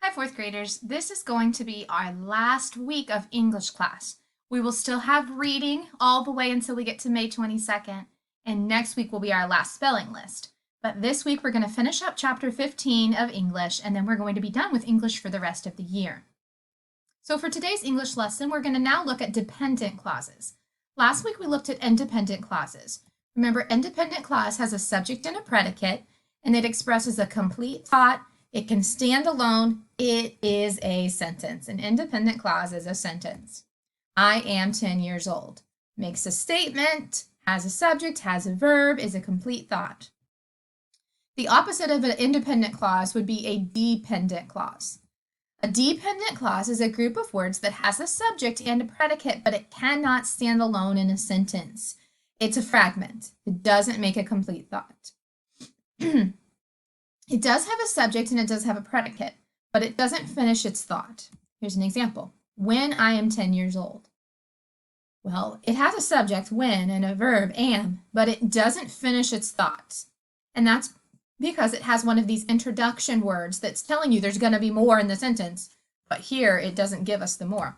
Hi, fourth graders. This is going to be our last week of English class. We will still have reading all the way until we get to May 22nd, and next week will be our last spelling list. But this week we're going to finish up chapter 15 of English, and then we're going to be done with English for the rest of the year. So for today's English lesson, we're going to now look at dependent clauses. Last week we looked at independent clauses. Remember, independent clause has a subject and a predicate, and it expresses a complete thought. It can stand alone. It is a sentence. An independent clause is a sentence. I am 10 years old. Makes a statement, has a subject, has a verb, is a complete thought. The opposite of an independent clause would be a dependent clause. A dependent clause is a group of words that has a subject and a predicate, but it cannot stand alone in a sentence. It's a fragment. It doesn't make a complete thought. It does have a subject and it does have a predicate, but it doesn't finish its thought. Here's an example. When I am 10 years old. Well, it has a subject, when, and a verb, am, but it doesn't finish its thought. And that's because it has one of these introduction words that's telling you there's going to be more in the sentence, but here it doesn't give us the more.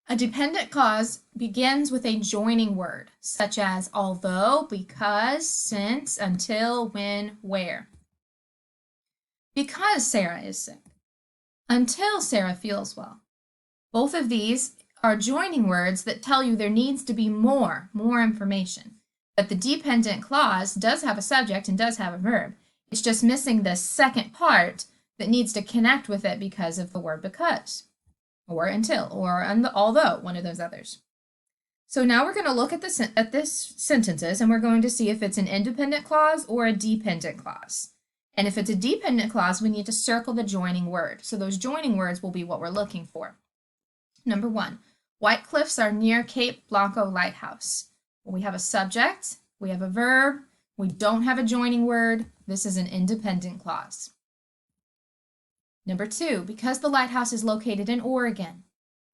A dependent clause begins with a joining word, such as although, because, since, until, when, where. Because Sarah is sick. Until Sarah feels well. Both of these are joining words that tell you there needs to be more information. But the dependent clause does have a subject and does have a verb. It's just missing the second part that needs to connect with it because of the word because, or until, or although, one of those others. So now we're going to look at this sentences, and we're going to see if it's an independent clause or a dependent clause. And if it's a dependent clause, we need to circle the joining word. So those joining words will be what we're looking for. Number 1, White Cliffs are near Cape Blanco Lighthouse. Well, we have a subject, we have a verb, we don't have a joining word. This is an independent clause. Number 2, because the lighthouse is located in Oregon.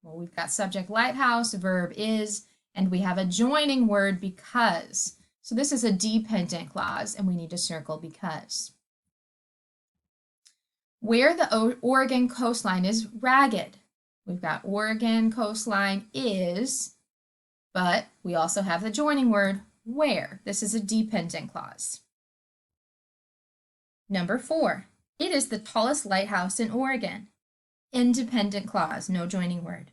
Well, we've got subject lighthouse, verb is, and we have a joining word because. So this is a dependent clause, and we need to circle because. Where the Oregon coastline is ragged. We've got Oregon coastline is, but we also have the joining word where. This is a dependent clause. Number 4, it is the tallest lighthouse in Oregon. Independent clause, no joining word.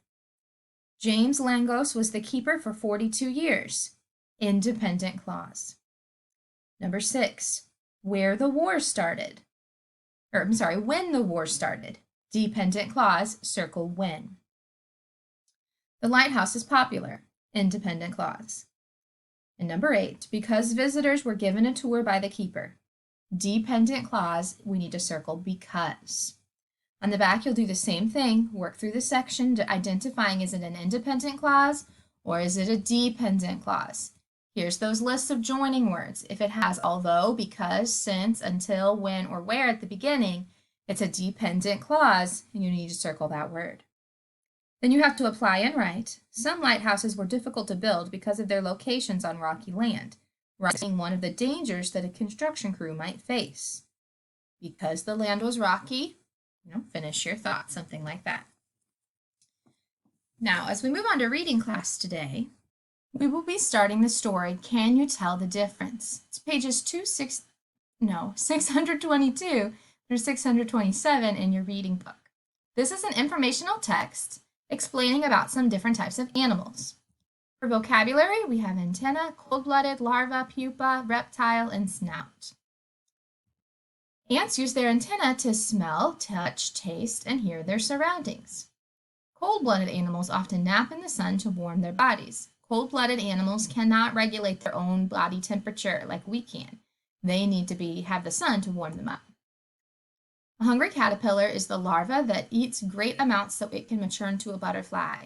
James Langos was the keeper for 42 years. Independent clause. Number 6, where the war started. When the war started. Dependent clause, circle when. The lighthouse is popular. Independent clause. And number 8, because visitors were given a tour by the keeper. Dependent clause, we need to circle because. On the back, you'll do the same thing. Work through the section identifying is it an independent clause or is it a dependent clause. Here's those lists of joining words. If it has although, because, since, until, when, or where at the beginning, it's a dependent clause, and you need to circle that word. Then you have to apply and write. Some lighthouses were difficult to build because of their locations on rocky land, being one of the dangers that a construction crew might face. Because the land was rocky, finish your thought, something like that. Now, as we move on to reading class today, we will be starting the story, Can You Tell the Difference? It's pages 622 through 627 in your reading book. This is an informational text explaining about some different types of animals. For vocabulary, we have antenna, cold-blooded, larva, pupa, reptile, and snout. Ants use their antenna to smell, touch, taste, and hear their surroundings. Cold-blooded animals often nap in the sun to warm their bodies. Cold-blooded animals cannot regulate their own body temperature like we can. They need to have the sun to warm them up. A hungry caterpillar is the larva that eats great amounts so it can mature into a butterfly.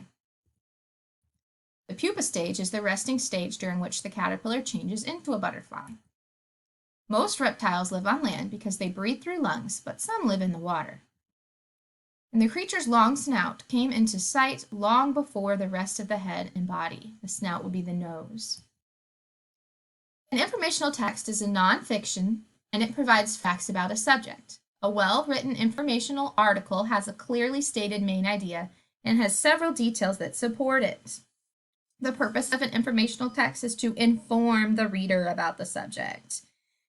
The pupa stage is the resting stage during which the caterpillar changes into a butterfly. Most reptiles live on land because they breathe through lungs, but some live in the water. And the creature's long snout came into sight long before the rest of the head and body. The snout would be the nose. An informational text is a nonfiction, and it provides facts about a subject. A well-written informational article has a clearly stated main idea and has several details that support it. The purpose of an informational text is to inform the reader about the subject.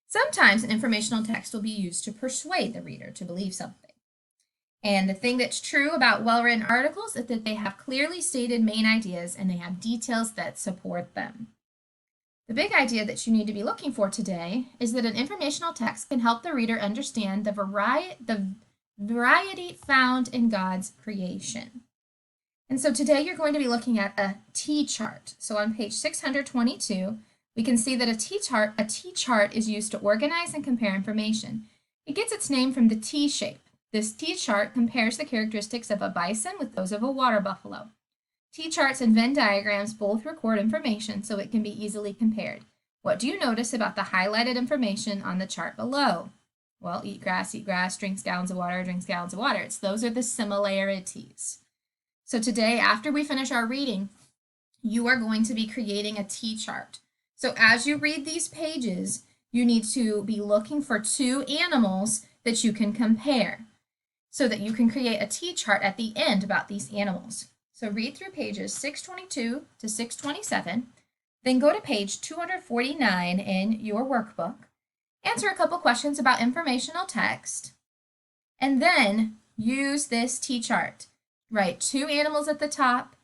Sometimes an informational text will be used to persuade the reader to believe something. And the thing that's true about well-written articles is that they have clearly stated main ideas and they have details that support them. The big idea that you need to be looking for today is that an informational text can help the reader understand the variety found in God's creation. And so today you're going to be looking at a T-chart. So on page 622, we can see that a T-chart is used to organize and compare information. It gets its name from the T shape. This T-chart compares the characteristics of a bison with those of a water buffalo. T-charts and Venn diagrams both record information so it can be easily compared. What do you notice about the highlighted information on the chart below? Well, eat grass, drinks gallons of water, drinks gallons of water. Those are the similarities. So today, after we finish our reading, you are going to be creating a T-chart. So as you read these pages, you need to be looking for two animals that you can compare so that you can create a T-chart at the end about these animals. So read through pages 622 to 627, then go to page 249 in your workbook, answer a couple questions about informational text, and then use this T-chart. Write two animals at the top,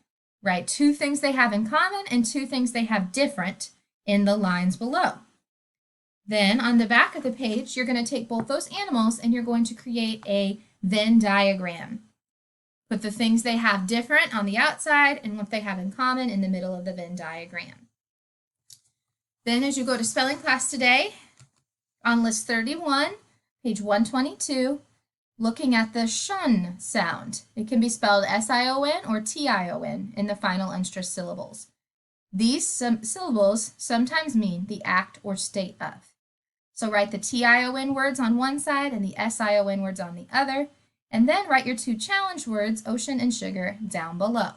write two things they have in common and two things they have different in the lines below. Then on the back of the page, you're going to take both those animals and you're going to create a Venn diagram. Put the things they have different on the outside and what they have in common in the middle of the Venn diagram. Then as you go to spelling class today, on list 31, page 122, looking at the shun sound. It can be spelled S-I-O-N or T-I-O-N in the final unstressed syllables. These syllables sometimes mean the act or state of. So write the T-I-O-N words on one side and the S-I-O-N words on the other, and then write your two challenge words, ocean and sugar, down below.